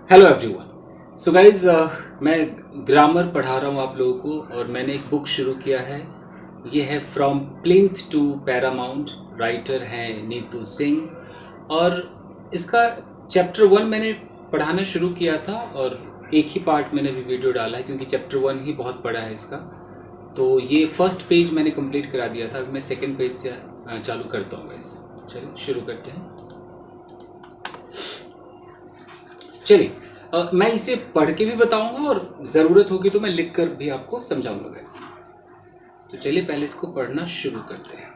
Hello everyone. So guys, मैं grammar पढ़ा रहा हूँ आप लोगों को और मैंने एक बुक शुरू किया है। ये है from plinth to paramount. Writer हैं नीतू सिंह और इसका चैप्टर 1 मैंने पढ़ाना शुरू किया था और एक ही पार्ट मैंने भी वीडियो डाला है क्योंकि चैप्टर 1 ही बहुत बड़ा है इसका। तो ये फर्स्ट पेज मैंने कंप्लीट करा दिया था। मैं सेकेंड पेज से चालू करता हूँ गाइज। चलिए शुरू करते हैं। चलिए मैं इसे पढ़ के भी बताऊंगा और ज़रूरत होगी तो मैं लिख कर भी आपको समझाऊंगा इसे। तो चलिए पहले इसको पढ़ना शुरू करते हैं।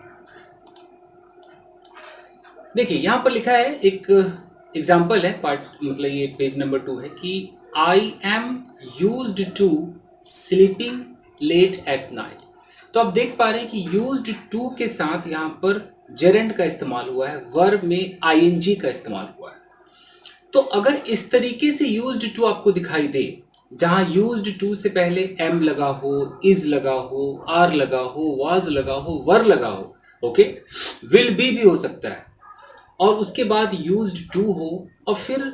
देखिए यहाँ पर लिखा है, एक एग्जाम्पल है, पार्ट मतलब ये पेज नंबर 2 है कि I am used to sleeping late at night. तो आप देख पा रहे हैं कि यूज्ड टू के साथ यहाँ पर जेरेंड का इस्तेमाल हुआ है, वर्ब में आईएनजी का इस्तेमाल हुआ है। तो अगर इस तरीके से यूज्ड टू आपको दिखाई दे, जहां यूज्ड टू से पहले एम लगा हो, इज लगा हो, आर लगा हो, वाज लगा हो, वर लगा हो, ओके, विल बी भी हो सकता है, और उसके बाद यूज्ड टू हो और फिर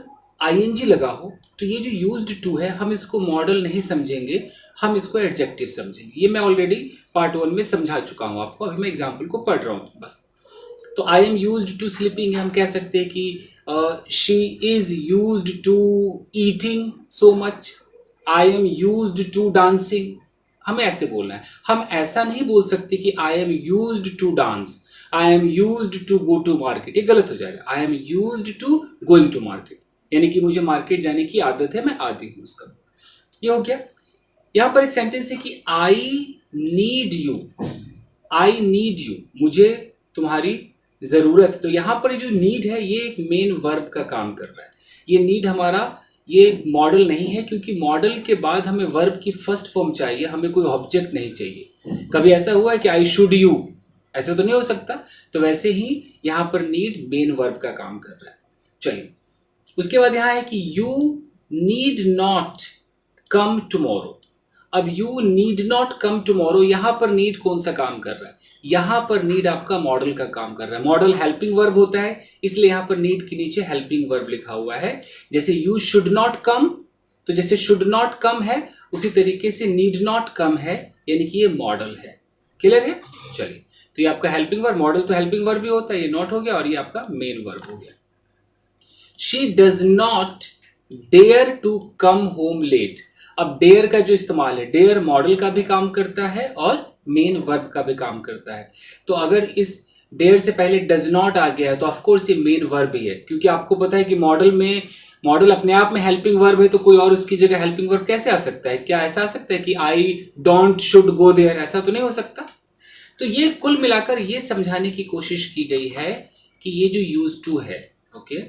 आईएनजी लगा हो, तो ये जो यूज्ड टू है हम इसको मॉडल नहीं समझेंगे, हम इसको एडजेक्टिव समझेंगे। ये मैं ऑलरेडी पार्ट 1 में समझा चुका हूं आपको, अभी मैं एग्जाम्पल को पढ़ रहा हूं बस। तो I am used to sleeping हम कह सकते हैं कि she is used to eating so much, I am used to dancing. हमें ऐसे बोलना है, हम ऐसा नहीं बोल सकते कि I am used to dance, I am used to go to market, ये गलत हो जाएगा। I am used to going to market, यानी कि मुझे मार्केट जाने की आदत है, मैं आदी हूं उसका। ये हो गया। यहां पर एक सेंटेंस है कि I need you, I need you, मुझे तुम्हारी जरूरत। तो यहां पर जो नीड है ये एक मेन वर्ब का काम कर रहा है। ये नीड हमारा ये मॉडल नहीं है, क्योंकि मॉडल के बाद हमें वर्ब की फर्स्ट फॉर्म चाहिए, हमें कोई ऑब्जेक्ट नहीं चाहिए। कभी ऐसा हुआ है कि आई शुड यू, ऐसा तो नहीं हो सकता। तो वैसे ही यहां पर नीड मेन वर्ब का काम कर रहा है। चलिए, उसके बाद यहां है कि you need not come tomorrow. अब you need not come tomorrow, यहां पर नीड कौन सा काम कर रहा है? यहां पर नीड आपका मॉडल का काम कर रहा है। मॉडल हेल्पिंग वर्ब होता है, इसलिए यहां पर नीड के नीचे हेल्पिंग वर्ब लिखा हुआ है। जैसे यू शुड नॉट कम, तो जैसे शुड नॉट कम है उसी तरीके से नीड नॉट कम है, यानी कि ये मॉडल है। क्लियर है? चलिए, तो ये आपका हेल्पिंग वर्ब, मॉडल तो हेल्पिंग वर्ब भी होता है, ये नॉट हो गया और ये आपका मेन वर्ब हो गया। She does not dare to come home late. अब डेयर का जो इस्तेमाल है, डेयर मॉडल का भी काम करता है और मेन वर्ब का भी काम करता है। तो अगर इस डेयर से पहले डज नॉट आ गया है तो ऑफकोर्स ये मेन वर्ब ही है, क्योंकि आपको पता है कि मॉडल अपने आप में हेल्पिंग वर्ब है, तो कोई और उसकी जगह हेल्पिंग वर्ब कैसे आ सकता है? क्या ऐसा आ सकता है कि I don't should go there? ऐसा तो नहीं हो सकता। तो ये कुल मिलाकर ये समझाने की कोशिश की गई है कि ये जो यूज टू है, ओके,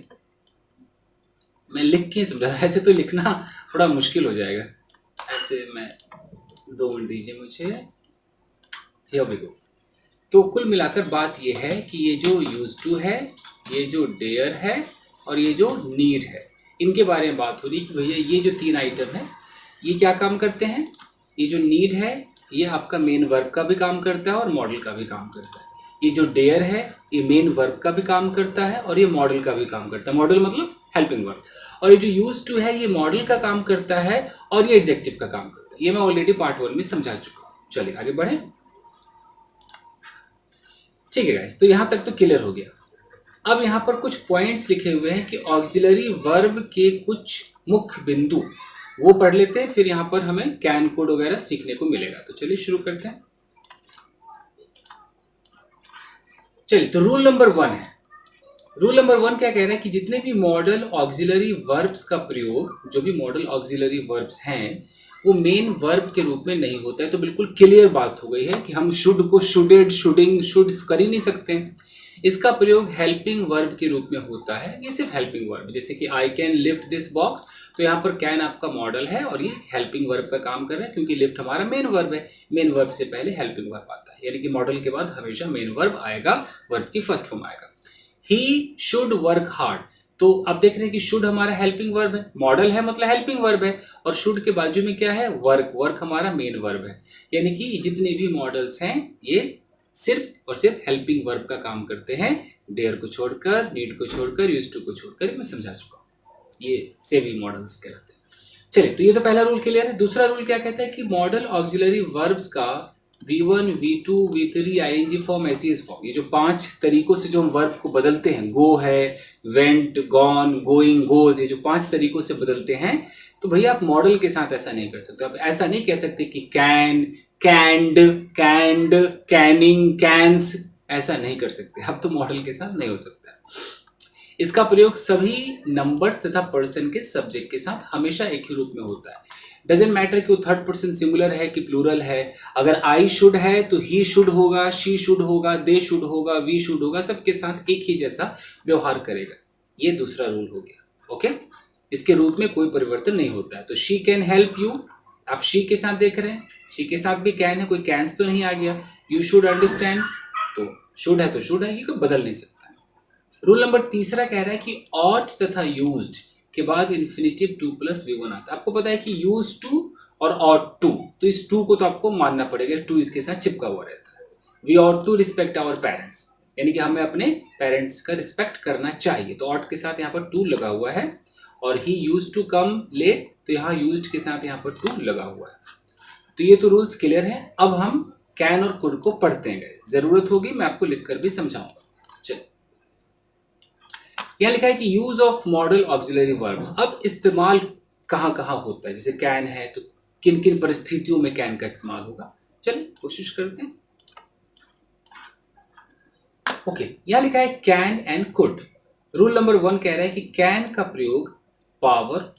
मैं लिख के समझा, ऐसे तो लिखना थोड़ा मुश्किल हो जाएगा। ऐसे मैं 2 मिनट दीजिए मुझे। Here we go. तो कुल मिलाकर बात ये है कि ये जो यूज टू है, ये जो डेयर है और ये जो नीड है, इनके बारे में बात हो रही है कि भैया ये जो 3 आइटम है ये क्या काम करते हैं। ये जो नीड है ये आपका मेन वर्ब का भी काम करता है और मॉडल का भी काम करता है। ये जो डेयर है ये मेन वर्ब का भी काम करता है और ये मॉडल का भी काम करता है। मॉडल मतलब हेल्पिंग वर्ब। और ये जो यूज टू है ये मॉडल का काम करता है और ये एडजेक्टिव का काम करता है। ये मैं ऑलरेडी पार्ट 1 में समझा चुका हूँ। चलिए आगे बढ़े। ठीक है गाइस, तो यहां तक तो क्लियर हो गया। अब यहां पर कुछ पॉइंट्स लिखे हुए हैं कि ऑक्सिलरी वर्ब के कुछ मुख्य बिंदु, वो पढ़ लेते हैं, फिर यहां पर हमें कैन कोड वगैरह सीखने को मिलेगा। तो चलिए शुरू करते हैं। चलिए, तो रूल नंबर 1 है। रूल नंबर 1 क्या कह रहा है कि जितने भी मॉडल ऑक्सिलरी वर्ब्स का प्रयोग, जो भी मॉडल ऑक्सिलरी वर्ब्स हैं वो मेन वर्ब के रूप में नहीं होता है। तो बिल्कुल क्लियर बात हो गई है कि हम शुड को शुडेड, शुडिंग, शुड कर ही नहीं सकते हैं। इसका प्रयोग हेल्पिंग वर्ब के रूप में होता है। ये सिर्फ हेल्पिंग वर्ब, जैसे कि I can lift this box, तो यहाँ पर कैन आपका मॉडल है और ये हेल्पिंग वर्ब का काम कर रहा है, क्योंकि लिफ्ट हमारा मेन वर्ब है। मेन वर्ब से पहले हेल्पिंग वर्ब आता है, यानी कि मॉडल के बाद हमेशा मेन वर्ब आएगा, वर्ब की फर्स्ट फॉर्म आएगा। ही शुड वर्क हार्ड, तो आप देख रहे हैं कि शुड हमारा हेल्पिंग वर्ब है, मॉडल है मतलब हेल्पिंग वर्ब है, और शुड के बाजू में क्या है? वर्क। वर्क हमारा मेन वर्ब है। यानी कि जितने भी मॉडल्स हैं ये सिर्फ और सिर्फ हेल्पिंग वर्ब का काम करते हैं, डेयर को छोड़कर, नीड को छोड़कर, यूज टू को छोड़कर। मैं समझा चुका हूं। ये सेवी मॉडल्स कहलाते हैं। चलिए, तो ये तो पहला रूल क्लियर है। दूसरा रूल क्या कहता है कि मॉडल ऑक्सिलरी वर्ब्स का V1, V2, V3 ING form, ACS form, ये जो 5 तरीकों से जो हम वर्ब को बदलते हैं, गो है, वेंट, गॉन, गोइंग, गोज, ये जो 5 तरीकों से बदलते हैं, तो भैया आप मॉडल के साथ ऐसा नहीं कर सकते। आप ऐसा नहीं कह सकते कि can, canned, canned, canning, cans, ऐसा नहीं कर सकते। अब तो मॉडल के साथ नहीं हो सकता। इसका प्रयोग सभी नंबर्स तथा पर्सन के सब्जेक्ट के साथ हमेशा एक ही रूप में होता है। डजेंट मैटर कि वो थर्ड पर्सन सिंगुलर है कि प्लूरल है। अगर आई शुड है तो ही शुड होगा, शी शुड होगा, दे शुड होगा, वी शुड होगा, सबके साथ एक ही जैसा व्यवहार करेगा। ये दूसरा रूल हो गया। ओके, इसके रूप में कोई परिवर्तन नहीं होता है। तो शी कैन हेल्प यू, आप शी के साथ देख रहे हैं, शी के साथ भी कैन है, कोई कैंस तो नहीं आ गया। यू शुड अंडरस्टैंड, तो शुड है तो शुड है, ये कोई बदल नहीं सकता। रूल नंबर तीसरा कह रहा है कि ऑट तथा यूज्ड के बाद इन्फिनेटिव 2 + V1 आता है। आपको पता है कि यूज टू और ऑट टू, तो इस टू को तो आपको मानना पड़ेगा, टू इसके साथ चिपका हुआ रहता है। We ought to respect our parents, यानी कि हमें अपने पेरेंट्स का रिस्पेक्ट करना चाहिए, तो ऑट के साथ यहाँ पर टू लगा हुआ है। और ही यूज टू कम लेट, तो यहाँ यूज्ड के साथ यहाँ पर टू लगा हुआ है। तो ये तो रूल्स क्लियर है। अब हम कैन और कुड को पढ़ते हैं, जरूरत होगी मैं आपको लिखकर भी समझाऊंगा। चलिए, यहाँ लिखा है कि use of model auxiliary verbs. अब इस्तेमाल कहाँ कहाँ होता है, जैसे कैन है तो किन किन परिस्थितियों में कैन का इस्तेमाल होगा, चलिए कोशिश करते हैं। ओके, यहाँ लिखा है can and could. Rule number 1 कह रहा है कि कैन का प्रयोग पावर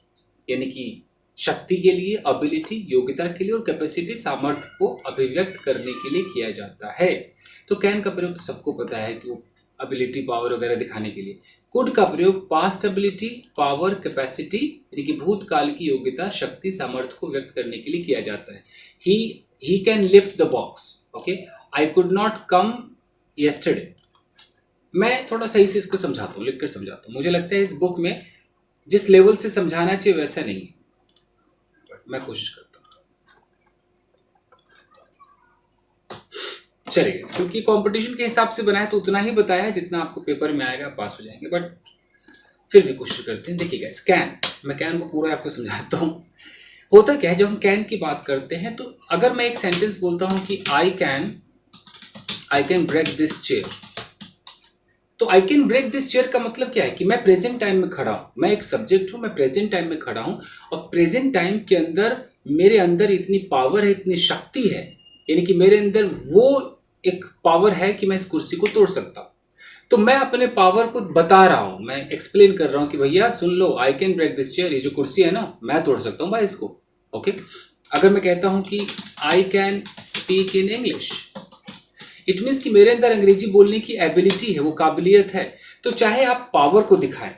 यानी कि शक्ति के लिए, एबिलिटी योग्यता के लिए, और कैपेसिटी सामर्थ्य को अभिव्यक्त करने के लिए किया जाता है। तो कैन का प्रयोग तो सबको पता है कि वो एबिलिटी, पावर वगैरह दिखाने के लिए। कुड का प्रयोग पास्ट एबिलिटी, पावर, कैपेसिटी यानी कि भूतकाल की योग्यता, शक्ति, सामर्थ्य को व्यक्त करने के लिए किया जाता है। He can lift the box. Okay, I could not come yesterday. मैं थोड़ा सही से इसको समझाता हूँ, लिखकर समझाता हूँ। मुझे लगता है इस बुक में जिस लेवल से समझाना चाहिए वैसा नहीं है, मैं कोशिश करता हूँ। चलिए, क्योंकि कंपटीशन के हिसाब से बनाया तो उतना ही बताया है जितना आपको पेपर में आएगा, पास हो जाएंगे, बट फिर भी कोशिश करते हैं। देखिएगा, कैन, मैं कैन को पूरा आपको समझाता हूँ। होता क्या है, जब हम कैन की बात करते हैं तो अगर मैं एक सेंटेंस बोलता हूँ कि I can break this chair, तो I can break this chair का मतलब क्या है कि मैं प्रेजेंट टाइम में खड़ा हूं, मैं एक सब्जेक्ट हूं, मैं प्रेजेंट टाइम में खड़ा हूं, और प्रेजेंट टाइम के अंदर मेरे अंदर इतनी पावर है, इतनी शक्ति है, यानी कि मेरे अंदर वो एक पावर है कि मैं इस कुर्सी को तोड़ सकता हूं। तो मैं अपने पावर को बता रहा हूं, मैं एक्सप्लेन कर रहा हूं कि भैया सुन लो, I can break this chair, ये जो कुर्सी है ना, मैं तोड़ सकता हूं भाई इसको। ओके, अगर मैं कहता हूं कि I can speak in English, it means कि मेरे अंदर अंग्रेजी बोलने की एबिलिटी है, वो काबिलियत है। तो चाहे आप पावर को दिखाएं,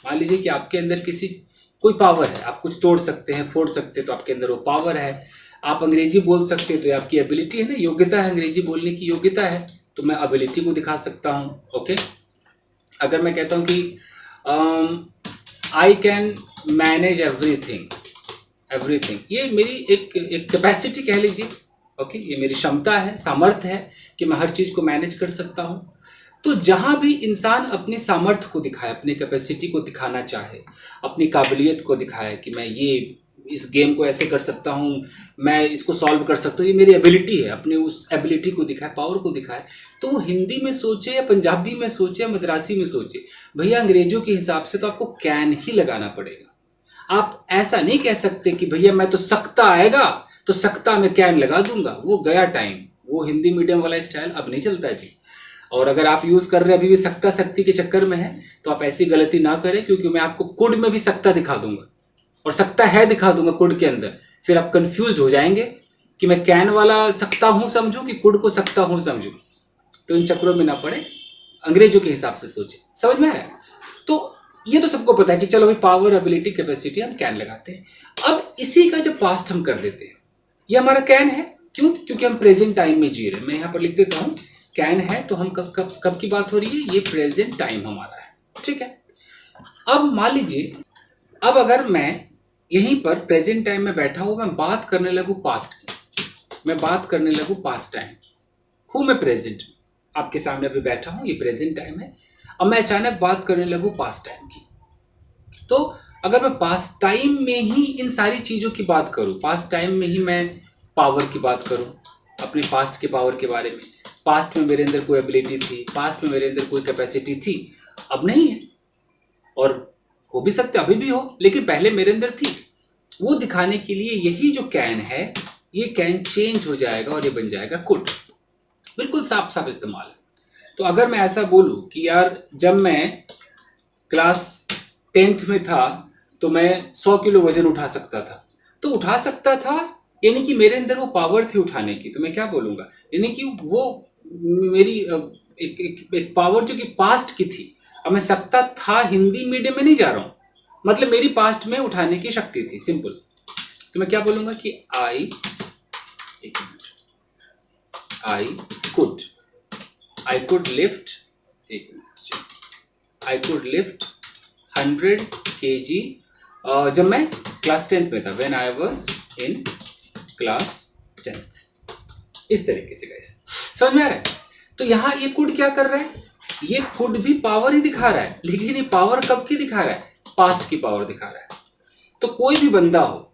मान लीजिए कि आपके अंदर कोई पावर है, आप कुछ तोड़ सकते हैं, फोड़ सकते हैं, तो आपके अंदर वो पावर है। आप अंग्रेजी बोल सकते हैं तो ये आपकी एबिलिटी है ना, योग्यता है, अंग्रेजी बोलने की योग्यता है, तो मैं एबिलिटी को दिखा सकता हूँ। ओके, अगर मैं कहता हूँ कि आई कैन मैनेज एवरीथिंग, ये मेरी एक कैपेसिटी कह लीजिए। ओके, ये मेरी क्षमता है, सामर्थ्य है कि मैं हर चीज़ को मैनेज कर सकता हूँ। तो जहाँ भी इंसान अपने सामर्थ्य को दिखाए, अपनी कैपेसिटी को दिखाना चाहे, अपनी काबिलियत को दिखाए कि मैं ये इस गेम को ऐसे कर सकता हूँ, मैं इसको सॉल्व कर सकता हूँ, ये मेरी एबिलिटी है, अपने उस एबिलिटी को दिखाए, पावर को दिखाए, तो वो हिंदी में सोचे या पंजाबी में सोचे या मद्रासी में सोचे, भैया अंग्रेजों के हिसाब से तो आपको कैन ही लगाना पड़ेगा। आप ऐसा नहीं कह सकते कि भैया मैं तो सकता आएगा तो सकता में कैन लगा दूंगा, वो गया टाइम, वो हिंदी मीडियम वाला स्टाइल अब नहीं चलता है जी। और अगर आप यूज कर रहे हैं अभी भी सकता शक्ति के चक्कर में है, तो आप ऐसी गलती ना करें, क्योंकि मैं आपको कुड में भी सकता दिखा दूंगा और सकता है दिखा दूंगा कुड के अंदर, फिर आप कंफ्यूज हो जाएंगे कि मैं कैन वाला सकता हूं समझूं कि कुड को सकता हूं समझूं। तो इन चक्करों में ना पड़े, अंग्रेजों के हिसाब से सोचे। समझ में आ रहा है? तो ये तो सबको पता है कि चलो भाई पावर, एबिलिटी, कैपेसिटी हम कैन लगाते हैं। अब इसी का जब पास्ट हम कर देते हैं, ये हमारा कैन है, क्यों? क्योंकि हम प्रेजेंट टाइम में जी रहे हैं। मैं यहाँ पर लिख देता हूँ कैन है, तो हम कब की बात हो रही है, ये प्रेजेंट टाइम हमारा है। ठीक है, अब मान लीजिए, अब अगर मैं यहीं पर प्रेजेंट टाइम में बैठा हूँ, मैं बात करने लगूँ पास्ट की, मैं बात करने लगूँ पास्ट टाइम की, हूँ मैं प्रेजेंट, आपके सामने अभी बैठा हूँ, ये प्रेजेंट टाइम है। अब मैं अचानक बात करने लगूँ पास्ट टाइम की, तो अगर मैं पास्ट टाइम में ही इन सारी चीज़ों की बात करूं, पास्ट टाइम में ही मैं पावर की बात करूं, अपने पास्ट के पावर के बारे में, पास्ट में मेरे अंदर कोई एबिलिटी थी, पास्ट में मेरे अंदर कोई कैपेसिटी थी, अब नहीं है और हो भी सकता अभी भी हो, लेकिन पहले मेरे अंदर थी, वो दिखाने के लिए यही जो कैन है, ये कैन चेंज हो जाएगा और ये बन जाएगा कुड। बिल्कुल साफ साफ इस्तेमाल है। तो अगर मैं ऐसा बोलूं कि यार जब मैं क्लास 10th में था तो मैं 100 किलो वजन उठा सकता था, तो उठा सकता था यानी कि मेरे अंदर वो पावर थी उठाने की, तो मैं क्या बोलूँगा, यानी कि वो मेरी एक पावर जो कि पास्ट की थी। अब मैं सकता था हिंदी मीडियम में नहीं जा रहा हूँ, मतलब मेरी पास्ट में उठाने की शक्ति थी, सिंपल। तो मैं क्या बोलूँगा कि आई कुड लिफ्ट, एक minute, I could lift 100 kg जब मैं क्लास 10th में था, when I was in class 10th। इस तरीके से गाइस समझ में आ रहा है। तो यहाँ ये कुड क्या कर रहा है, ये कुड भी पावर ही दिखा रहा है, लेकिन ये पावर कब की दिखा रहा है, पास्ट की पावर दिखा रहा है। तो कोई भी बंदा हो,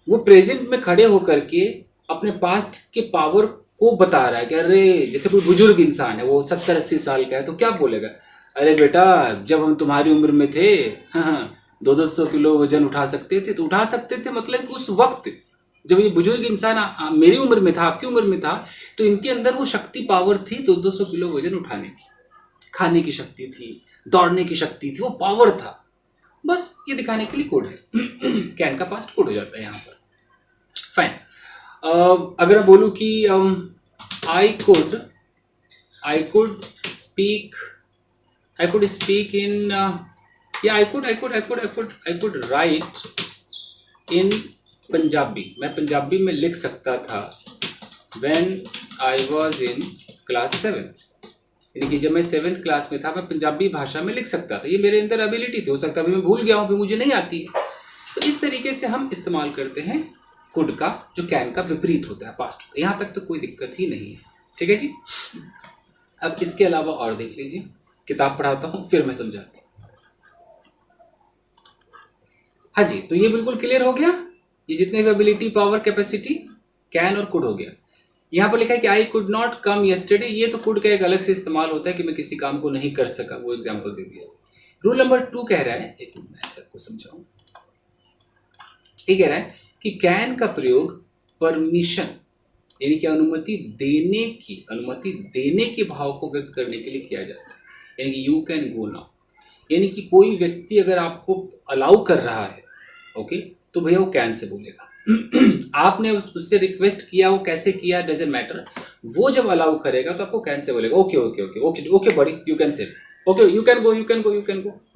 वो प्रेजेंट में खड़े होकर के अपने पास्ट के पावर को बता रहा है कि अरे, जैसे कोई बुजुर्ग इंसान है, वो 70-80 साल का है, तो क्या बोलेगा, अरे बेटा जब हम तुम्हारी उम्र में थे, हाँ 200 किलो वजन उठा सकते थे, तो उठा सकते थे, मतलब उस वक्त जब ये बुजुर्ग इंसान मेरी उम्र में था, आपकी उम्र में था, तो इनके अंदर वो शक्ति पावर थी 200 किलो वजन उठाने की, खाने की शक्ति थी, दौड़ने की शक्ति थी, वो पावर था। बस ये दिखाने के लिए कोड है। कैन का पास्ट कोड हो जाता है यहाँ पर। फाइन। अगर मैं बोलूँ कि I could speak in I could write in Punjabi, मैं पंजाबी में लिख सकता था when I was in class 7th, यानी कि जब मैं 7th क्लास में था मैं पंजाबी भाषा में लिख सकता था, ये मेरे अंदर एबिलिटी थी। हो सकता है अभी मैं भूल गया हूँ, अभी मुझे नहीं आती है। तो इस तरीके से हम इस्तेमाल करते हैं कुड का, जो कैन का विपरीत होता है, पास्ट होता है। यहाँ तक तो कोई दिक्कत ही नहीं है, ठीक है जी। अब इसके अलावा और देख लीजिए, किताब पढ़ाता हूँ फिर मैं समझाता हूँ। हाँ जी, तो ये बिल्कुल क्लियर हो गया, ये जितने भी एबिलिटी, पावर, कैपेसिटी, कैन और कुड हो गया। यहाँ पर लिखा है कि I could not come yesterday, ये तो कुड का एक अलग से इस्तेमाल होता है कि मैं किसी काम को नहीं कर सका, वो एग्जाम्पल दे दिया। रूल नंबर 2 कह रहा है, एक मिनट मैं सबको समझाऊं, ये कह रहा है कि कैन का प्रयोग परमिशन यानी कि अनुमति देने के भाव को व्यक्त करने के लिए किया जाता है, यानी कि यू कैन गो नाउ, यानी कि कोई व्यक्ति अगर आपको अलाउ कर रहा है, ओके, तो भैया वो कैन से बोलेगा। आपने उससे रिक्वेस्ट किया, वो कैसे किया डजंट मैटर, वो जब अलाउ करेगा तो आपको कैन से बोलेगा, okay okay okay okay okay बड़ी, you can say, okay you can go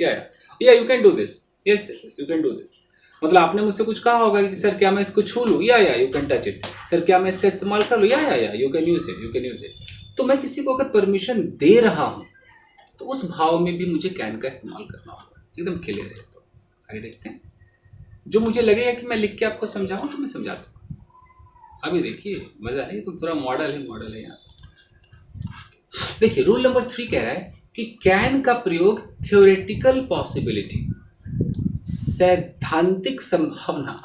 या you can do this, yes you can do this. मतलब आपने मुझसे कुछ कहा होगा कि सर क्या मैं इसको छू लूँ, या you can touch it, sir क्या मैं इसका इस्तेमाल कर लूँ, या यू कैन यूज इट। तो मैं किसी को अगर परमिशन दे रहा हूँ तो उस भाव में भी मुझे कैन का इस्तेमाल करना होगा, एकदम क्लियर है। तो आगे देखते हैं, जो मुझे लगेगा कि मैं लिख के आपको समझाऊं तो मैं समझा दूँ। अभी देखिए मजा है, तो पूरा मॉडल है यहाँ। देखिए रूल नंबर 3 कह रहा है कि कैन का प्रयोग थ्योरेटिकल पॉसिबिलिटी, सैद्धांतिक संभावना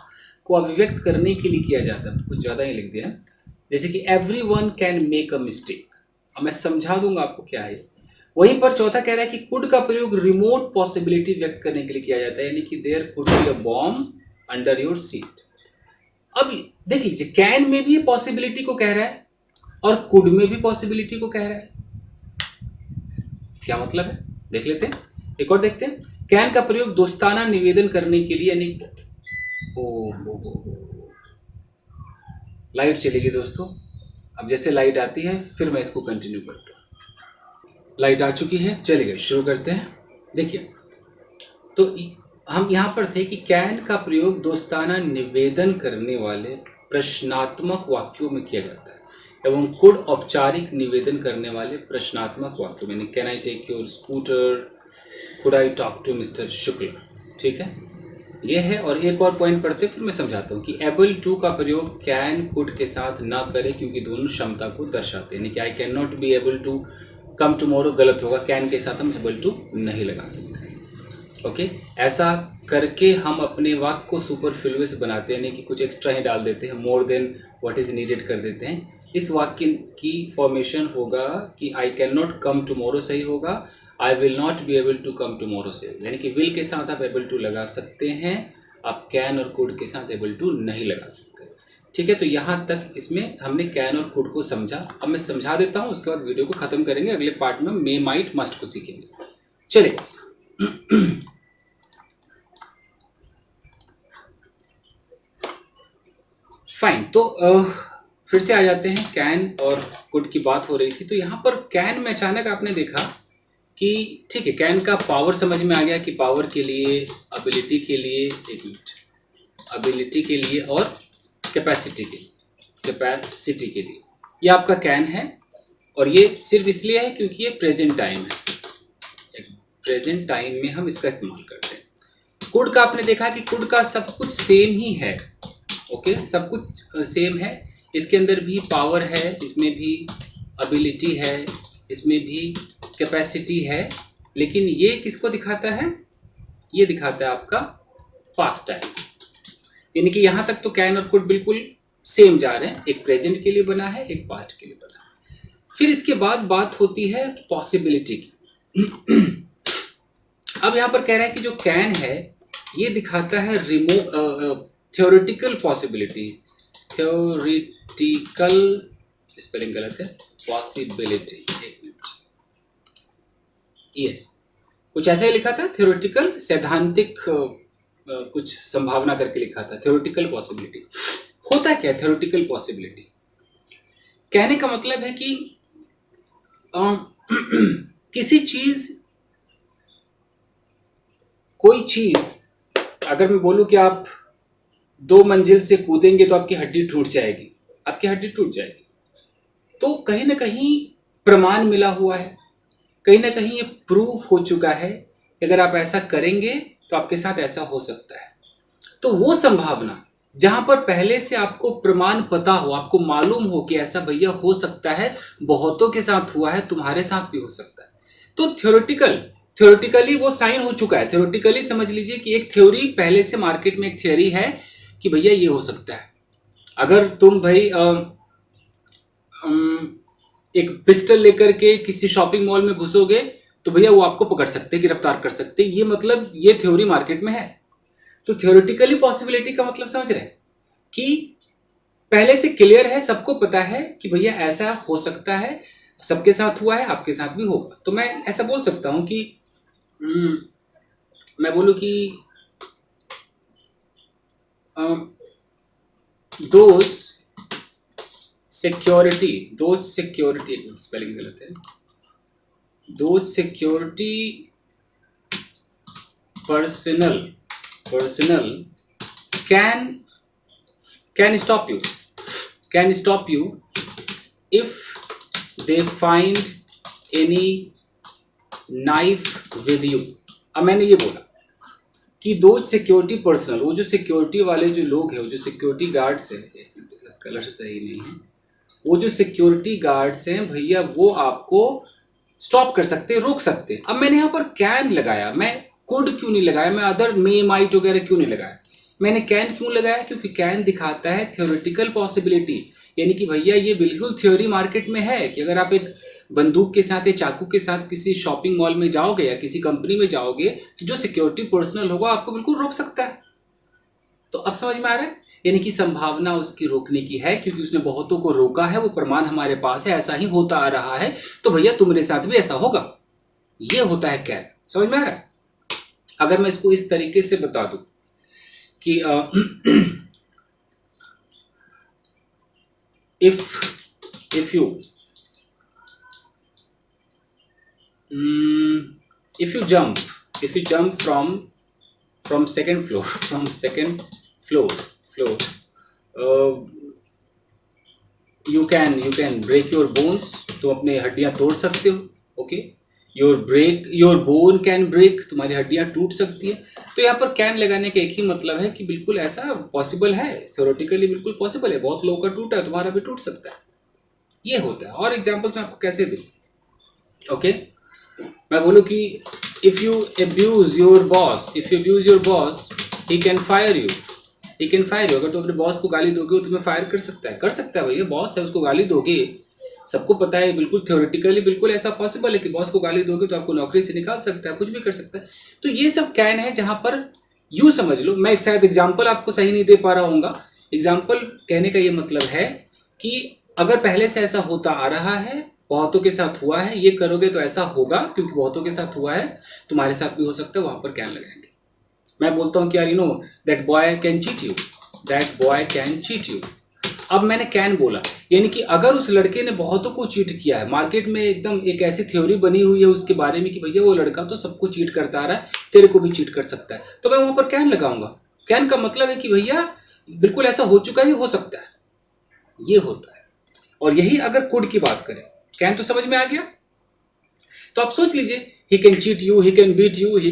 को अभिव्यक्त करने के लिए किया जाता है। कुछ ज़्यादा ही लिख दिया, जैसे कि everyone can make a mistake. अब मैं समझा दूंगा आपको क्या है। वहीं पर चौथा कह रहा है कि कुड का प्रयोग रिमोट पॉसिबिलिटी व्यक्त करने के लिए किया जाता है, यानी कि there could be a bomb under your seat. अब देख लीजिए, कैन में भी पॉसिबिलिटी को कह रहा है और कुड में भी पॉसिबिलिटी को कह रहा है। क्या मतलब है देख लेते हैं, एक और देखते हैं। कैन का प्रयोग दोस्ताना निवेदन करने के लिए, यानी लाइट चलेगी दोस्तों। अब जैसे लाइट आती है फिर मैं इसको कंटिन्यू करता हूँ। लाइट आ चुकी है, चलिए शुरू करते हैं। देखिए, तो हम यहाँ पर थे कि कैन का प्रयोग दोस्ताना निवेदन करने वाले प्रश्नात्मक वाक्यों में किया जाता है एवं कुड औपचारिक निवेदन करने वाले प्रश्नात्मक वाक्यों में, can I take your scooter, could I talk to mister Shukla. ठीक है, ये है। और एक और पॉइंट पढ़ते फिर मैं समझाता हूँ कि एबल टू का प्रयोग कैन कुड के साथ ना करें, क्योंकि दोनों क्षमता को दर्शाते हैं। यानी कि I can not be able to come tomorrow गलत होगा, कैन के साथ हम एबल टू नहीं लगा सकते। ओके, ऐसा करके हम अपने वाक्य को सुपरफ्लुअस बनाते हैं, यानी कि कुछ एक्स्ट्रा ही डाल देते हैं, more than what is needed कर देते हैं। इस वाक्य की फॉर्मेशन होगा कि I can not come tomorrow सही होगा, I will not be able to come tomorrow सही होगा। यानी कि विल के साथ आप एबल टू लगा सकते हैं, आप कैन और कुड के साथ एबल टू नहीं लगा सकते। ठीक है, तो यहाँ तक इसमें हमने कैन और कुड को समझा। अब मैं समझा देता हूँ, उसके बाद वीडियो को ख़त्म करेंगे। अगले पार्ट में मे, माइट, मस्ट को सीखेंगे। चलिए फाइन, तो फिर से आ जाते हैं। कैन और कुड की बात हो रही थी, तो यहाँ पर कैन में अचानक आपने देखा कि ठीक है, कैन का पावर समझ में आ गया कि पावर के लिए, एबिलिटी के लिए, एक मिनट, एबिलिटी के लिए और कैपेसिटी के लिए ये आपका कैन है। और ये सिर्फ इसलिए है क्योंकि ये प्रेजेंट टाइम है, प्रेजेंट टाइम में हम इसका इस्तेमाल करते हैं। कुड का आपने देखा कि कुड का सब कुछ सेम ही है। ओके, सब कुछ सेम है। इसके अंदर भी पावर है, इसमें भी एबिलिटी है, इसमें भी कैपेसिटी है, लेकिन ये किसको दिखाता है? ये दिखाता है आपका पास्ट टाइम। यानी कि यहाँ तक तो कैन और कुड बिल्कुल सेम जा रहे हैं, एक प्रेजेंट के लिए बना है, एक पास्ट के लिए बना है। फिर इसके बाद बात होती है पॉसिबिलिटी की। अब यहाँ पर कह रहा है कि जो कैन है ये दिखाता है थ्योरेटिकल पॉसिबिलिटी, थ्योरेटिकल स्पेलिंग गलत है, पॉसिबिलिटी, एक मिनट, ये कुछ ऐसा ही लिखा था, थ्योरेटिकल, सैद्धांतिक कुछ संभावना करके लिखा था, थ्योरेटिकल पॉसिबिलिटी। होता क्या है थ्योरेटिकल पॉसिबिलिटी? कहने का मतलब है कि किसी चीज, कोई चीज, अगर मैं बोलूं कि आप 2 मंजिल से कूदेंगे तो आपकी हड्डी टूट जाएगी, आपकी हड्डी टूट जाएगी, तो कहीं ना कहीं प्रमाण मिला हुआ है, कहीं ना कहीं ये प्रूफ हो चुका है कि अगर आप ऐसा करेंगे तो आपके साथ ऐसा हो सकता है। तो वो संभावना जहां पर पहले से आपको प्रमाण पता हो, आपको मालूम हो कि ऐसा भैया हो सकता है, बहुतों के साथ हुआ है, तुम्हारे साथ भी हो सकता है, तो थ्योरेटिकली वो साइन हो चुका है। थ्योरेटिकली समझ लीजिए कि एक थ्योरी पहले से मार्केट में, एक थ्योरी है कि भैया ये हो सकता है। अगर तुम भाई एक पिस्टल लेकर के किसी शॉपिंग मॉल में घुसोगे तो भैया वो आपको पकड़ सकते, गिरफ्तार कर सकते, ये मतलब ये थ्योरी मार्केट में है। तो थ्योरेटिकली पॉसिबिलिटी का मतलब समझ रहे हैं कि पहले से क्लियर है, सबको पता है कि भैया ऐसा हो सकता है, सबके साथ हुआ है, आपके साथ भी होगा। तो मैं ऐसा बोल सकता हूं कि मैं बोलूं कि दोज सिक्योरिटी, स्पेलिंग गलत है, those security personal can stop you if they find any knife with you। अब मैंने ये बोला कि दो सिक्योरिटी पर्सनल, वो जो सिक्योरिटी वाले जो लोग हैं, वो जो सिक्योरिटी गार्ड्स हैं, कलर सही नहीं है, वो जो सिक्योरिटी गार्ड्स हैं भैया, वो आपको स्टॉप कर सकते हैं, रोक सकते हैं। अब मैंने यहाँ पर कैन लगाया, मैं कुड क्यों नहीं लगाया, मैं अदर मे, माइट वगैरह क्यों नहीं लगाया? मैंने कैन क्यों लगाया? क्योंकि कैन दिखाता है थ्योरेटिकल पॉसिबिलिटी, यानी कि भैया ये बिल्कुल थ्योरी मार्केट में है कि अगर आप एक बंदूक के साथ या चाकू के साथ किसी शॉपिंग मॉल में जाओगे या किसी कंपनी में जाओगे तो जो सिक्योरिटी पर्सनल होगा आपको बिल्कुल रोक सकता है। तो अब समझ में आ रहा है, यानी कि संभावना उसकी रोकने की है क्योंकि उसने बहुतों को रोका है, वो प्रमाण हमारे पास है, ऐसा ही होता आ रहा है, तो भैया तुम्हारे साथ भी ऐसा होगा। ये होता है कैन। समझ में आ रहा है? अगर मैं इसको इस तरीके से बता दूं कि if you jump from second floor you can break your bones, तुम अपने हड्डियां तोड़ सकते हो। Okay, your bone can break, तुम्हारी हड्डियां टूट सकती है। तो यहाँ पर कैन लगाने का एक ही मतलब है कि बिल्कुल ऐसा पॉसिबल है, थ्योरेटिकली बिल्कुल पॉसिबल है, बहुत लोगों का टूटा है, तुम्हारा भी टूट सकता है। ये होता है। और एग्जांपल्स मैं आपको कैसे दूं? ओके, मैं बोलूं कि if you abuse your boss, he can fire you. अगर तुम अपने बॉस को गाली दोगे वो तुम्हें फायर कर सकता है भैया, बॉस है उसको गाली दोगे, सबको पता है, बिल्कुल थ्योरेटिकली बिल्कुल ऐसा पॉसिबल है कि बॉस को गाली दोगे तो आपको नौकरी से निकाल सकता है, कुछ भी कर सकता है। तो ये सब कैन है जहां पर यूं समझ लो, मैं शायद एग्जाम्पल आपको सही नहीं दे पा रहा हूँ। एग्जाम्पल कहने का ये मतलब है कि अगर पहले से ऐसा होता आ रहा है, बहुतों के साथ हुआ है, ये करोगे तो ऐसा होगा क्योंकि बहुतों के साथ हुआ है, तुम्हारे साथ भी हो सकता है, वहां पर कैन लगाएंगे। मैं बोलता हूँ कि यार that boy can cheat you, अब मैंने कैन बोला, यानी कि अगर उस लड़के ने बहुतों को चीट किया है, मार्केट में एकदम एक ऐसी थ्योरी बनी हुई है उसके बारे में कि भैया वो लड़का तो सबको चीट करता आ रहा है, तेरे को भी चीट कर सकता है, तो मैं वहां पर कैन लगाऊंगा। कैन का मतलब है कि भैया बिल्कुल ऐसा हो चुका है, हो सकता है, ये होता है। और यही अगर कुड की बात करें, कैन तो समझ में आ गया, तो आप सोच लीजिए, he can cheat you, he can beat you, he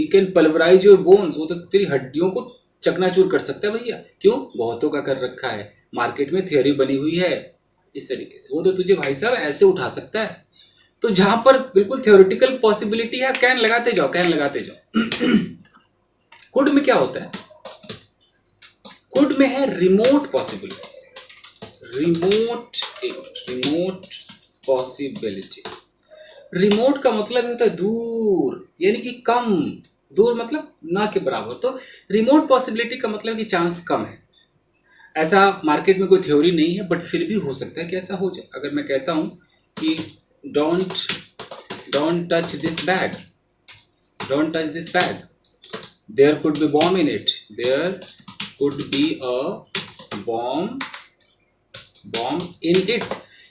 can pulverise your bones, वो तो तेरी हड्डियों को चकनाचूर कर सकता है भैया, क्यों, बहुतों का कर रखा है, मार्केट में थियोरी बनी हुई है इस तरीके से, वो तो तुझे भाई साहब ऐसे उठा सकता है। तो जहां पर बिल्कुल थियोरेटिकल पॉसिबिलिटी है, कैन लगाते जाओ। कुड में क्या होता है, कुड में है remote possibility, remote possibility. Remote का मतलब होता है दूर, यानी कि कम, दूर मतलब ना के बराबर, तो रिमोट पॉसिबिलिटी का मतलब कि चांस कम है। ऐसा मार्केट में कोई थ्योरी नहीं है, बट फिर भी हो सकता है कि ऐसा हो जाए। अगर मैं कहता हूं कि don't touch this bag, there could be bomb in it, there could be a bomb in it,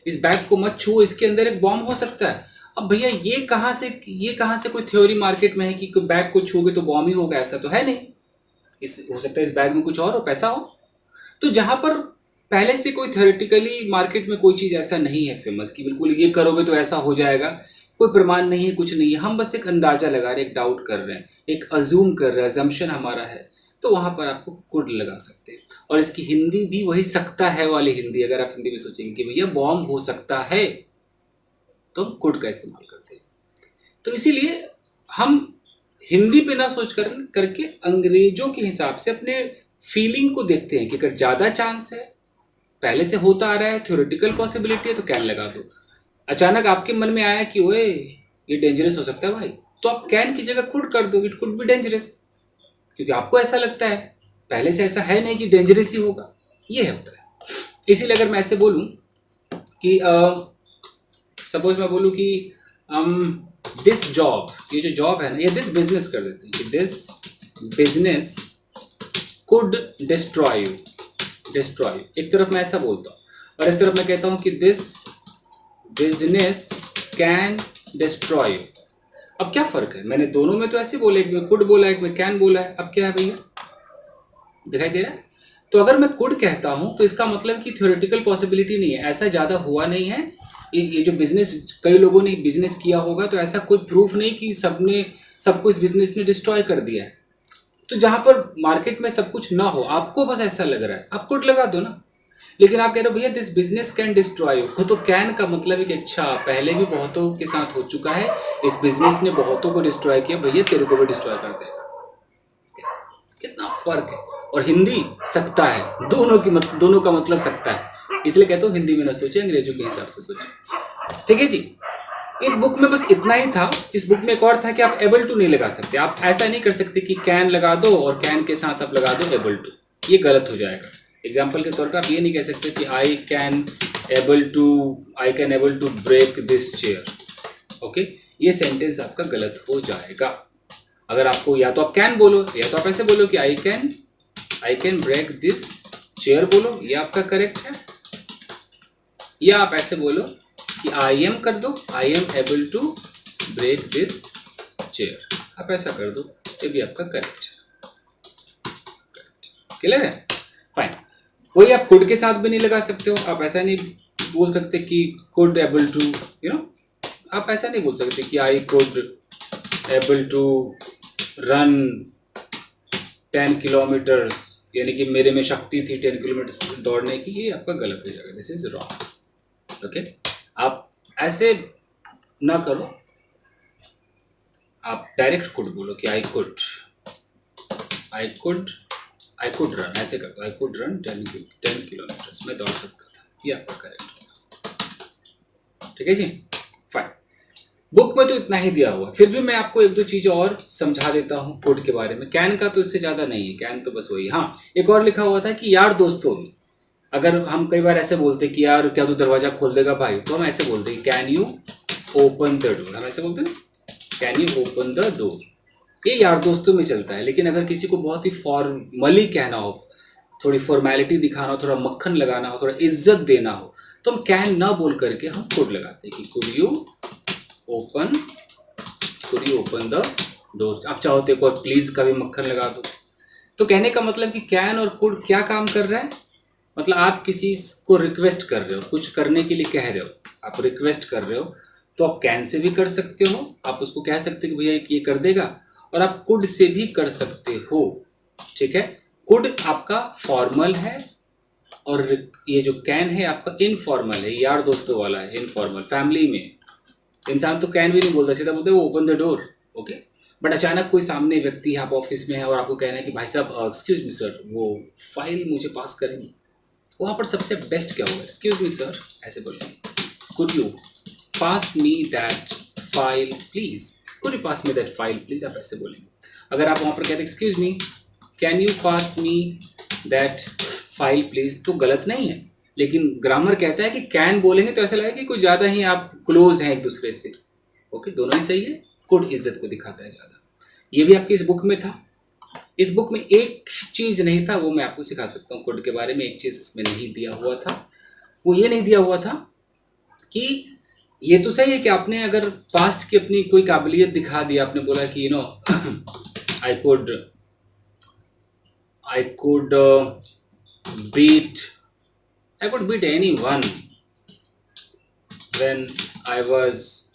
इस बैग को मत छुओ, इसके अंदर एक बॉम्ब हो सकता है। अब भैया ये कहां से कोई थ्योरी मार्केट में है कि कोई बैग को छूओगे तो बॉम्ब ही होगा, ऐसा तो है नहीं। हो सकता है इस बैग में कुछ और हो, पैसा हो। तो जहां पर पहले से कोई थ्योरेटिकली मार्केट में कोई चीज ऐसा नहीं है फेमस कि बिल्कुल ये करोगे तो ऐसा हो जाएगा, कोई प्रमाण नहीं है, कुछ नहीं है, हम बस एक अंदाजा लगा रहे हैं, एक डाउट कर रहे हैं, एक अज्यूम कर रहे हैं, अजम्पशन हमारा है, तो वहां पर आपको कुड लगा सकते हैं। और इसकी हिंदी भी वही सकता है वाली हिंदी, अगर आप हिंदी में सोचेंगे कि भैया बॉम्ब हो सकता है, तो हम कुड का इस्तेमाल करते हैं। तो इसीलिए हम हिंदी पे ना सोच करके अंग्रेजों के हिसाब से अपने फीलिंग को देखते हैं कि अगर ज्यादा चांस है, पहले से होता आ रहा है, थ्योरेटिकल पॉसिबिलिटी है, तो कैन लगा दो। अचानक आपके मन में आया कि ओए ये डेंजरस हो सकता है भाई, तो आप कैन की जगह कुड कर दो, इट कुड बी डेंजरस, क्योंकि आपको ऐसा लगता है, पहले से ऐसा है नहीं कि डेंजरस ही होगा, ये होता है। इसीलिए अगर मैं ऐसे बोलूं कि सपोज मैं बोलूं कि दिस जॉब, ये जो जॉब है ना, ये दिस बिजनेस कर देते हैं कि this business could destroy you, एक तरफ मैं ऐसा बोलता हूँ, और एक तरफ मैं कहता हूं कि this business can destroy you. अब क्या फर्क है, मैंने दोनों में तो ऐसे बोला, एक में कुड बोला, एक में कैन बोला है, अब क्या है भैया, दिखाई दे रहा है। तो अगर मैं कुड कहता हूं तो इसका मतलब कि थ्योरेटिकल पॉसिबिलिटी नहीं है, ऐसा ज्यादा हुआ नहीं है, ये जो बिजनेस कई लोगों ने बिजनेस किया होगा, तो ऐसा कोई प्रूफ नहीं कि सबको इस बिजनेस ने डिस्ट्रॉय कर दिया है। तो जहां पर मार्केट में सब कुछ ना हो, आपको बस ऐसा लग रहा है, आप कुड लगा दो ना। लेकिन आप कह रहे हो भैया this business can destroy you, तो कैन का मतलब है कि अच्छा पहले भी बहुतों के साथ हो चुका है, इस बिजनेस ने बहुतों को डिस्ट्रॉय किया, भैया तेरे को भी डिस्ट्रॉय कर देगा। कितना फर्क है। और हिंदी सकता है, दोनों का मतलब सकता है, इसलिए कहता हूँ हिंदी में ना सोचे, अंग्रेजों के हिसाब से सोचे। ठीक है जी, इस बुक में बस इतना ही था। इस बुक में एक और था कि आप एबल टू नहीं लगा सकते, आप ऐसा नहीं कर सकते कि कैन लगा दो और कैन के साथ आप लगा दो एबल टू, ये गलत हो जाएगा। एग्जाम्पल के तौर पर आप ये नहीं कह सकते कि I can able to break this chair, okay, ये सेंटेंस आपका गलत हो जाएगा। अगर आपको या तो आप कैन बोलो, या तो आप ऐसे बोलो कि I can break this chair बोलो, ये आपका करेक्ट है। या आप ऐसे बोलो कि आई एम कर दो, I am able to break this chair, आप ऐसा कर दो, ये भी आपका करेक्ट है। क्लियर है, फाइन। वही आप कुड के साथ भी नहीं लगा सकते हो, आप ऐसा नहीं बोल सकते कि कुड एबल टू, आप ऐसा नहीं बोल सकते कि I could able to run 10 kilometres, यानी कि मेरे में शक्ति थी 10 किलोमीटर दौड़ने की, ये आपका गलत हो जाएगा, दिस इज रॉन्ग। ओके, आप ऐसे ना करो, आप डायरेक्ट कुड बोलो कि आई कुड रन, ऐसे कर दो, आई कुड रन 10 किलोमीटर्स, मैं दौड़ सकता था, ये आपका करेक्ट होगा। ठीक है जी, फाइन। बुक में तो इतना ही दिया हुआ, फिर भी मैं आपको एक दो चीज़ें और समझा देता हूँ कोड के बारे में। कैन का तो इससे ज़्यादा नहीं है, कैन तो बस वही। हाँ, एक और लिखा हुआ था कि यार दोस्तों में, अगर हम कई बार ऐसे बोलते कि यार क्या तू दरवाज़ा खोल देगा भाई, तो हम ऐसे बोलते हैं can you open the door, हम ऐसे बोलते हैं ना, can you open the door. ये यार दोस्तों में चलता है। लेकिन अगर किसी को बहुत ही फॉर्मली कहना हो, थोड़ी फॉर्मेलिटी दिखाना हो, थोड़ा मक्खन लगाना हो, थोड़ा इज्जत देना हो, तो हम कैन ना बोल करके हम कुड लगाते हैं कि ओपन द डोर। आप चाहो तो एक और प्लीज का भी मक्खन लगा दो। तो कहने का मतलब कि कैन और कुड क्या काम कर रहा है, मतलब आप किसी को रिक्वेस्ट कर रहे हो, कुछ करने के लिए कह रहे हो, आप रिक्वेस्ट कर रहे हो, तो आप कैन से भी कर सकते हो, आप उसको कह सकते हो कि भैया ये कर देगा, और आप कुड से भी कर सकते हो। ठीक है, कुड आपका फॉर्मल है और ये जो कैन है आपका इनफॉर्मल है, यार दोस्तों वाला है, इनफॉर्मल। फैमिली में इंसान तो कैन भी नहीं बोलता, सीधा बोलते वो open the door, okay. But अचानक कोई सामने व्यक्ति है, आप ऑफिस में है और आपको कहना है कि भाई साहब एक्सक्यूज मी सर, वो फाइल मुझे पास करेंगे, वहाँ पर सबसे बेस्ट क्या होगा, एक्सक्यूज मी सर ऐसे बोलेंगे, could you pass me that file please, could you pass me that file please, आप ऐसे बोलेंगे। अगर आप वहाँ पर कहते हैं excuse me can you pass me that file please, तो गलत नहीं है। लेकिन ग्रामर कहता है कि कैन बोलेंगे तो ऐसा लगेगा कि कुछ ज़्यादा ही आप क्लोज हैं एक दूसरे से, ओके, दोनों ही सही है। कुड इज्जत को दिखाता है ज़्यादा। ये भी आपकी इस बुक में था। इस बुक में एक चीज़ नहीं था, वो मैं आपको सिखा सकता हूँ कुड के बारे में। एक चीज़ इसमें नहीं दिया हुआ था, वो ये नहीं दिया हुआ था कि ये तो सही है कि आपने अगर पास्ट की अपनी कोई काबिलियत दिखा दी, आपने बोला कि you know I could beat I could beat anyone when I was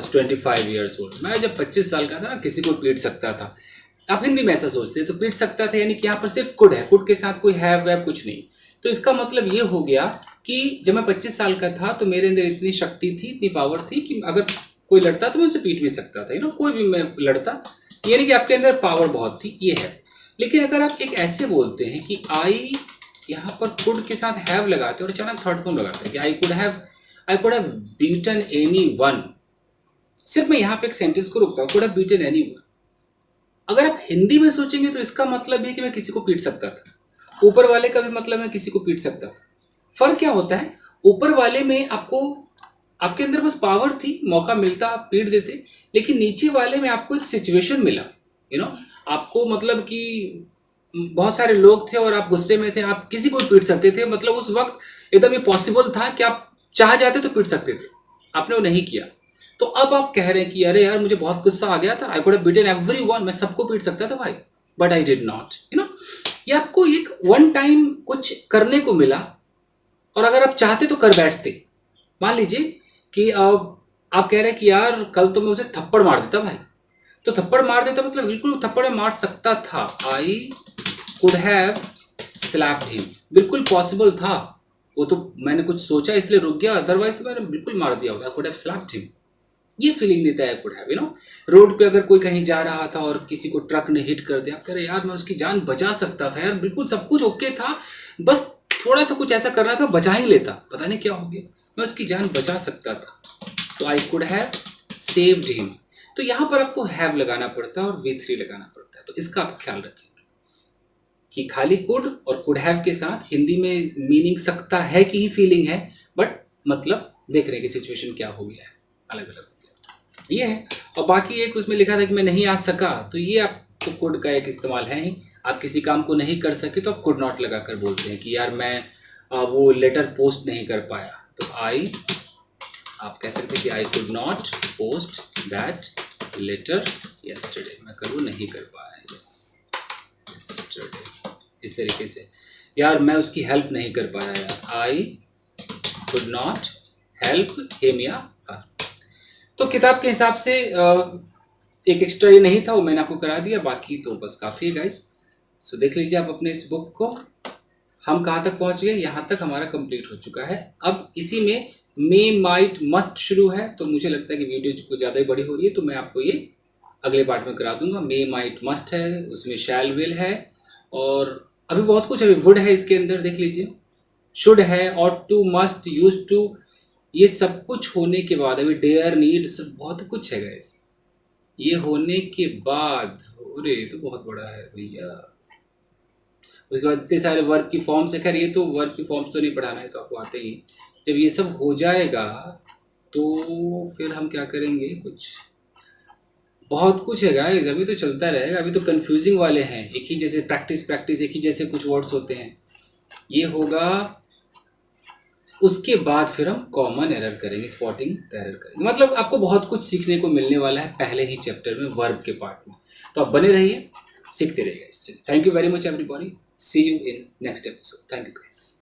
25 years old। मैं जब 25 साल का था ना, किसी को पीट सकता था। आप हिंदी में ऐसा सोचते हैं, तो पीट सकता था यानी कि यहाँ पर सिर्फ कुड है, कुड के साथ कोई हैव वैव कुछ नहीं। तो इसका मतलब ये हो गया कि जब मैं 25 साल का था तो मेरे अंदर इतनी शक्ति थी, इतनी पावर थी कि अगर कोई लड़ता तो मैं उसे पीट भी सकता था, कोई भी मैं लड़ता। यानी कि आपके अंदर पावर बहुत थी, ये है। लेकिन अगर आप एक ऐसे बोलते हैं कि आई, यहाँ पर कुड के साथ हैव लगाते और अचानक थर्ड फॉर्म लगाते हैं कि I could have beaten anyone, सिर्फ मैं यहाँ पे एक सेंटेंस को रोकता हूँ, कुड हैव बीटन एनीवन। अगर आप हिंदी में सोचेंगे तो इसका मतलब है कि मैं किसी को पीट सकता था। ऊपर वाले का भी मतलब मैं किसी को पीट सकता था। फर्क क्या होता है, ऊपर वाले में आपको, आपके अंदर बस पावर थी, मौका मिलता आप पीट देते। लेकिन नीचे वाले में आपको एक सिचुएशन मिला, आपको मतलब कि बहुत सारे लोग थे और आप गुस्से में थे, आप किसी को भी पीट सकते थे। मतलब उस वक्त एकदम ये पॉसिबल था कि आप चाह जाते तो पीट सकते थे, आपने वो नहीं किया। तो अब आप कह रहे हैं कि अरे यार मुझे बहुत गुस्सा आ गया था, I could have beaten everyone, मैं सबको पीट सकता था भाई, बट आई डिड नॉट। ये आपको एक वन टाइम कुछ करने को मिला, और अगर आप चाहते तो कर बैठते। मान लीजिए कि अब आप कह रहे हैं कि यार कल तो मैं उसे थप्पड़ मार देता भाई, तो थप्पड़ मार देता मतलब बिल्कुल थप्पड़ में मार सकता था। I could have slapped him, बिल्कुल पॉसिबल था। वो तो मैंने कुछ सोचा इसलिए रुक गया, अदरवाइज तो मैंने बिल्कुल मार दिया होता। I could have slapped him, ये फीलिंग देता है कुड हैव। रोड पे अगर कोई कहीं जा रहा था और किसी को ट्रक ने हिट कर दिया, आप कह रहे यार मैं उसकी जान बचा सकता था यार, बिल्कुल सब कुछ ओके था, बस थोड़ा सा कुछ ऐसा करना था, बचा ही लेता, पता नहीं क्या हो गया, मैं उसकी जान बचा सकता था। तो I could have saved him. तो यहाँ पर आपको हैव लगाना पड़ता है और V3 लगाना पड़ता है। तो इसका आप ख्याल रखेंगे कि खाली कुड और कुड हैव के साथ हिंदी में मीनिंग सकता है कि ही फीलिंग है, बट मतलब देख रहे हैं कि सिचुएशन क्या हो गया है, अलग अलग हो गया, ये है। और बाकी एक उसमें लिखा था कि मैं नहीं आ सका, तो ये आपको कुड का एक इस्तेमाल है ही। आप किसी काम को नहीं कर सके तो आप कुड नॉट लगा कर बोलते हैं कि यार मैं वो लेटर पोस्ट नहीं कर पाया, तो आप कह सकते हैं कि I could not post that letter yesterday, मैं कल वो नहीं कर पाया यस्टरडे। इस तरीके से यार मैं उसकी हेल्प नहीं कर पाया, यार आई कुड नॉट हेल्प हिम या हर। तो किताब के हिसाब से एक एक्स्ट्रा ये नहीं था, वो मैंने आपको करा दिया, बाकी तो बस काफ़ी है गाइस। सो देख लीजिए आप अपने इस बुक को। हम कहाँ तक पहुँच गए, यहाँ तक हमारा कंप्लीट हो चुका है। अब इसी में मे माइट मस्ट शुरू है, तो मुझे लगता है कि वीडियो कुछ ज़्यादा ही बड़ी हो रही है, तो मैं आपको ये अगले पार्ट में करा दूंगा। मे माइट मस्ट है, उसमें शैल विल है, और अभी बहुत कुछ अभी वुड है इसके अंदर, देख लीजिए, शुड है, ought to, must, use to, ये सब कुछ होने के बाद अभी डेयर, नीड, सब बहुत कुछ है गाइस। ये होने के बाद, अरे ये तो बहुत बड़ा है भैया। उसके बाद इतने सारे वर्ब की फॉर्म्स है, खैर ये तो वर्ब की फॉर्म्स तो नहीं पढ़ाना है, तो आपको आते ही। जब ये सब हो जाएगा तो फिर हम क्या करेंगे, कुछ बहुत कुछ है गाइस, अभी तो चलता रहेगा, अभी तो कंफ्यूजिंग वाले हैं, एक ही जैसे प्रैक्टिस प्रैक्टिस, एक ही जैसे कुछ वर्ड्स होते हैं, ये होगा। उसके बाद फिर हम कॉमन एरर करेंगे, स्पॉटिंग द एरर करेंगे। मतलब आपको बहुत कुछ सीखने को मिलने वाला है पहले ही चैप्टर में, वर्ब के पार्ट में। तो आप बने रहिए, सीखते रहिए। Thank you very much everybody, see you in next episode. Thank you guys.